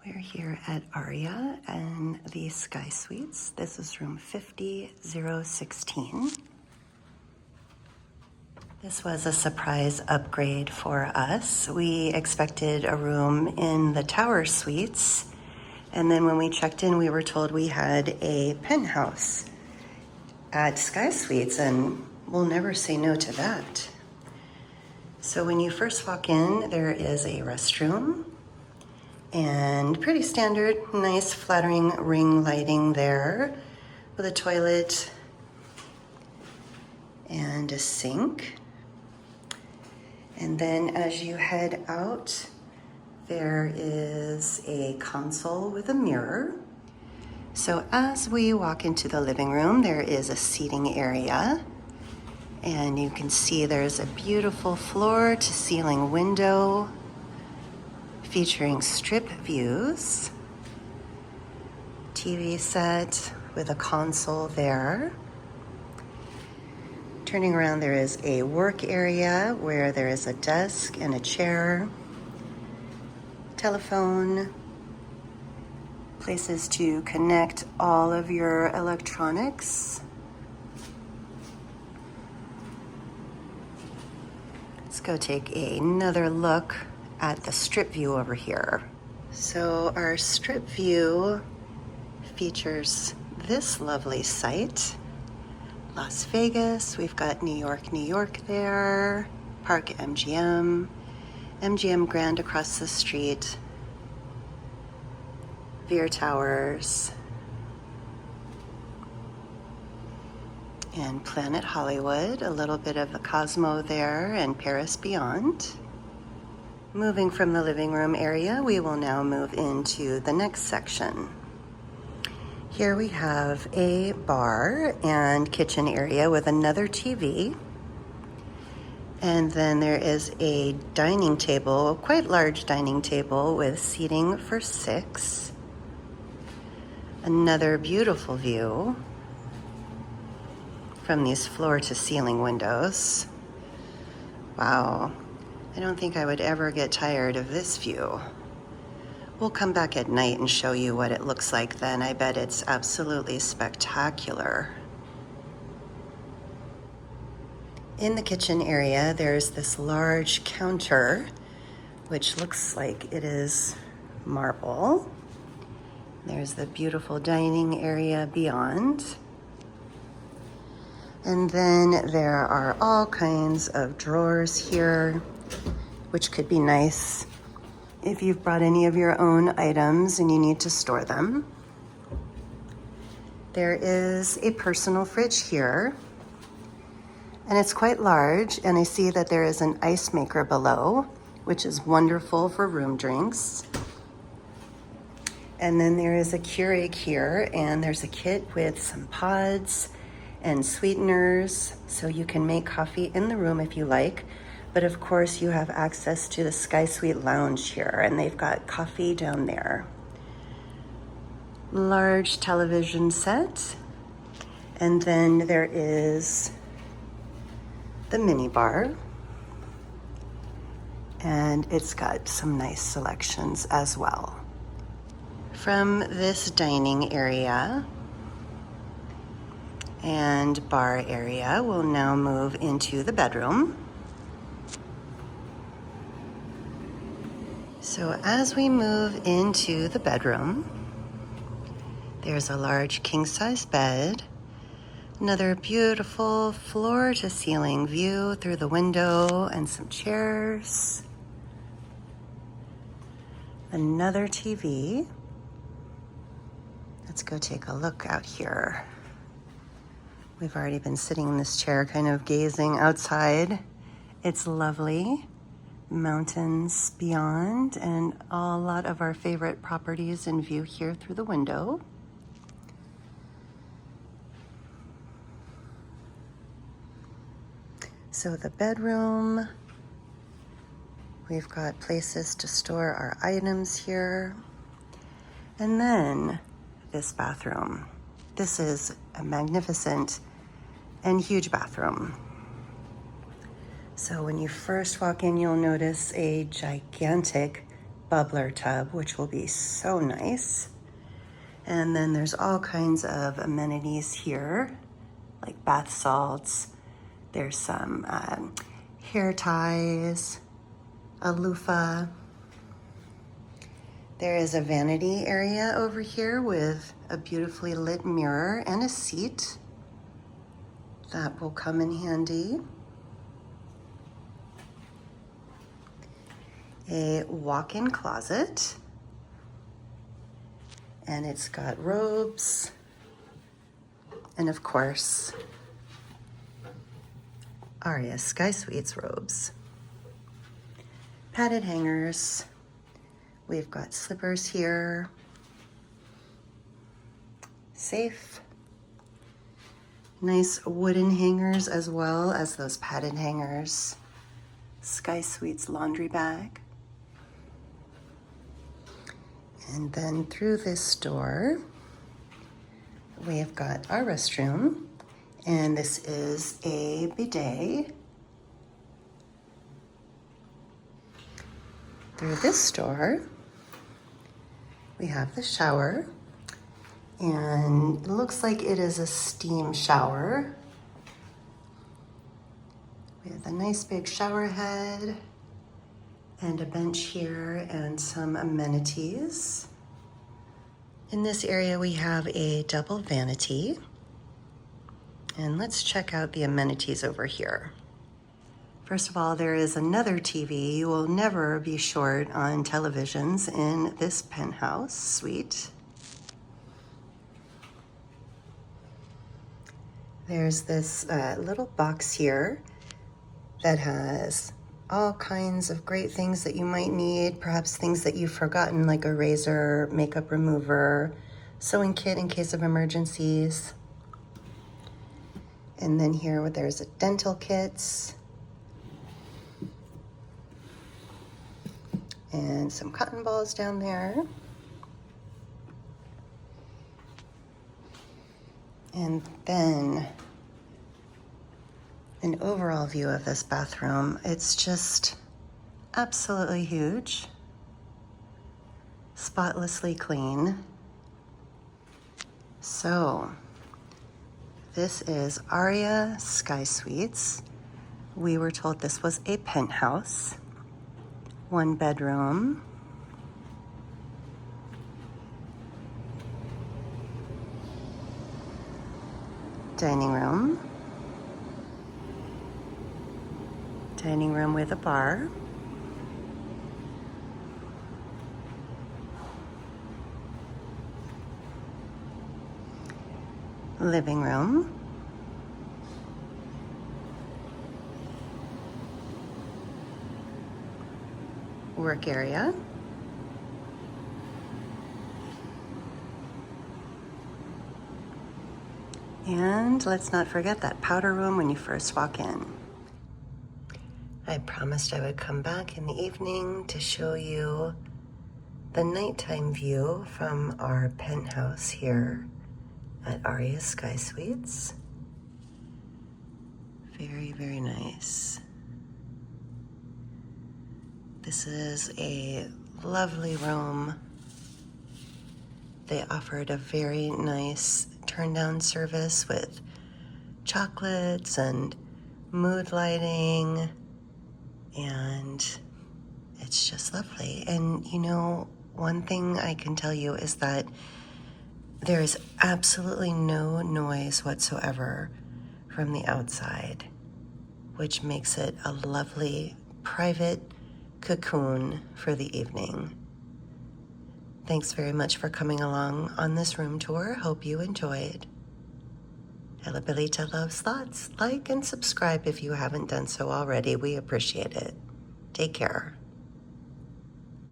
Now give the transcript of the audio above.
We're here at Aria and the Sky Suites. This is room 50016. This was a surprise upgrade for us. We expected a room in the Tower Suites, and then when we checked in, we were told we had a penthouse at Sky Suites, and we'll never say no to that. So when you first walk in, there is a restroom, and pretty standard, nice flattering ring lighting there with a toilet and a sink. And then as you head out, there is a console with a mirror. So as we walk into the living room, there is a seating area. And you can see there's a beautiful floor to ceiling window featuring strip views, TV set with a console there. Turning around, there is a work area where there is a desk and a chair, telephone, places to connect all of your electronics. Let's go take another look at the strip view over here. So our strip view features this lovely site. Las Vegas, we've got New York there, Park MGM, MGM Grand across the street, Veer Towers, and Planet Hollywood, a little bit of the Cosmo there, and Paris Beyond. Moving from the living room area, we will now move into the next section. Here we have a bar and kitchen area with another TV. And then there is a dining table, quite large dining table with seating for 6. Another beautiful view from these floor to ceiling windows. Wow. I don't think I would ever get tired of this view. We'll come back at night and show you what it looks like then. I bet it's absolutely spectacular. In the kitchen area, there's this large counter, which looks like it is marble. There's the beautiful dining area beyond. And then there are all kinds of drawers here, which could be nice if you've brought any of your own items and you need to store them. There is a personal fridge here, and it's quite large, and I see that there is an ice maker below, which is wonderful for room drinks. And then there is a Keurig here, and there's a kit with some pods and sweeteners, so you can make coffee in the room if you like. But of course, you have access to the Sky Suite Lounge here, and they've got coffee down there. Large television set. And then there is the mini bar. And it's got some nice selections as well. From this dining area and bar area, we'll now move into the bedroom. So as we move into the bedroom, there's a large king-size bed, another beautiful floor-to-ceiling view through the window, and some chairs, another TV. Let's go take a look out here. We've already been sitting in this chair kind of gazing outside. It's lovely. Mountains beyond, and a lot of our favorite properties in view here through the window. So the bedroom, we've got places to store our items here. And then this bathroom. This is a magnificent and huge bathroom. So when you first walk in, you'll notice a gigantic bubbler tub, which will be so nice. And then there's all kinds of amenities here, like bath salts. There's some hair ties, a loofah. There is a vanity area over here with a beautifully lit mirror and a seat. That will come in handy. A walk-in closet. And it's got robes. And of course, Aria Sky Suites robes. Padded hangers. We've got slippers here. Safe. Nice wooden hangers as well as those padded hangers. Sky Suites laundry bag. And then through this door, we've got our restroom. And this is a bidet. Through this door, we have the shower. And it looks like it is a steam shower. We have a nice big shower head and a bench here and some amenities. In this area, we have a double vanity. And let's check out the amenities over here. First of all, there is another TV. You will never be short on televisions in this penthouse suite. There's this little box here that has all kinds of great things that you might need, perhaps things that you've forgotten, like a razor, makeup remover, sewing kit in case of emergencies. And then here there's a dental kits and some cotton balls down there. And then an overall view of this bathroom. It's just absolutely huge, spotlessly clean. So this is Aria Sky Suites. We were told this was a penthouse, 1 bedroom. Dining room. Dining room with a bar. Living room. Work area. And let's not forget that powder room when you first walk in. I promised I would come back in the evening to show you the nighttime view from our penthouse here at Aria Sky Suites. Very, very nice. This is a lovely room. They offered a very nice turn-down service with chocolates and mood lighting, and it's just lovely. And you know, one thing I can tell you is that there is absolutely no noise whatsoever from the outside, which makes it a lovely private cocoon for the evening. Thanks very much for coming along on this room tour. Hope you enjoyed. Elabilita loves lots. Like and subscribe if you haven't done so already. We appreciate it. Take care.